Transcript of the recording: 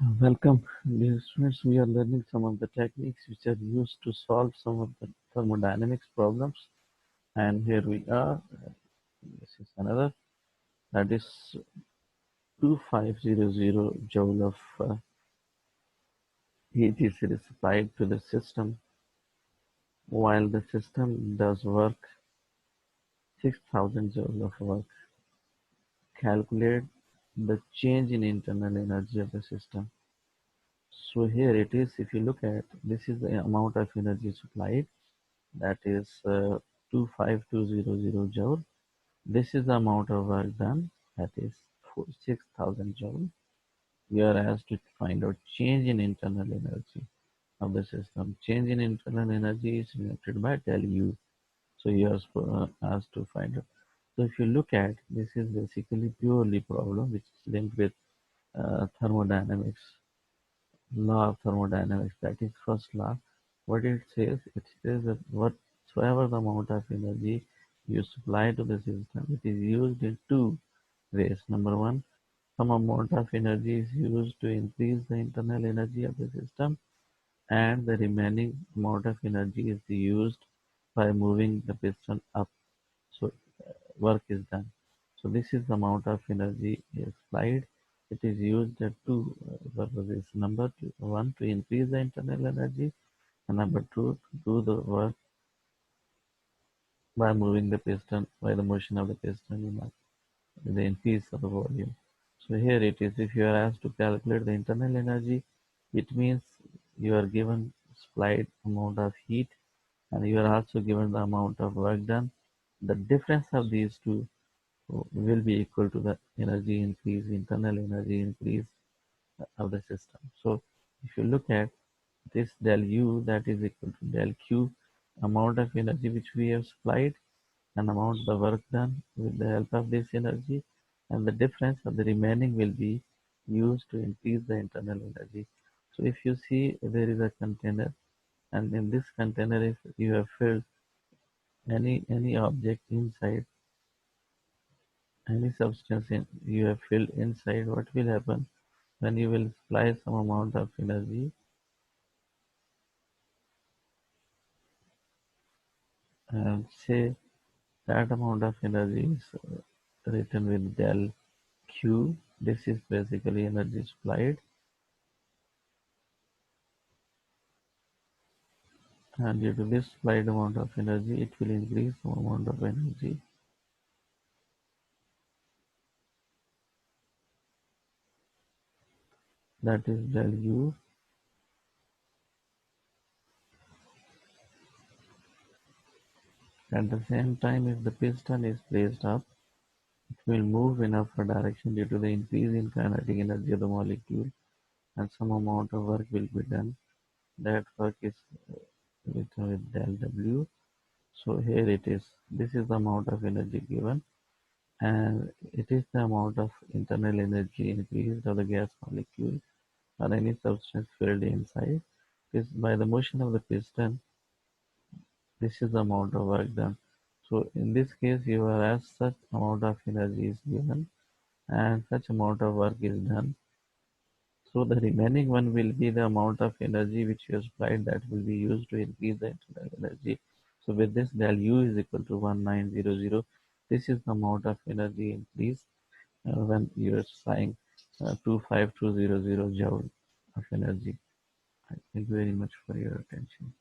Welcome, dear students. We are learning some of the techniques which are used to solve some of the thermodynamics problems. And here we are. This is another. That is 2500 joule of heat is supplied to the system. While the system does work, 6000 joule of work. Calculate the change in internal energy of the system. So here it is. If you look at, this is the amount of energy supplied. That is 25200 joule. This is the amount of work done, that is 6000 joule. We are asked to find out change in internal energy of the system. Change in internal energy is denoted by del U. So you are asked to find out. So if you look at, this is basically purely problem which is linked with thermodynamics, law of thermodynamics, that is first law. What it says that whatsoever the amount of energy you supply to the system, it is used in two ways. Number one, some amount of energy is used to increase the internal energy of the system, and the remaining amount of energy is used by moving the piston up. So work is done. So this is the amount of energy is applied. It is used to purposes. Number two, one, to increase the internal energy, and number two, to do the work by moving the piston, by the motion of the piston, the increase of the volume. So here it is. If you are asked to calculate the internal energy, it means you are given supplied amount of heat, and you are also given the amount of work done. The difference of these two will be equal to the energy increase, internal energy increase of the system. So if you look at this del U, that is equal to del Q, amount of energy which we have supplied and amount of the work done with the help of this energy, and the difference of the remaining will be used to increase the internal energy. So if you see, there is a container, and in this container, if you have filled any object inside, any substance you have filled inside, what will happen when you will supply some amount of energy, and say that amount of energy is written with del Q. This is basically energy supplied, and due to this supplied amount of energy, it will increase the amount of energy. That is del U. At the same time, if the piston is placed up, it will move in upward direction due to the increase in kinetic energy of the molecule, and some amount of work will be done. That work is written with del W. So here it is. This is the amount of energy given, and it is the amount of internal energy increased of the gas molecule or any substance filled inside. This by the motion of the piston, this is the amount of work done. So in this case, you are asked such amount of energy is given and such amount of work is done. So the remaining one will be the amount of energy which you have supplied, that will be used to increase the internal energy. So with this, del U is equal to 1900. This is the amount of energy increase when you are supplying 25200 joule of energy. Thank you very much for your attention.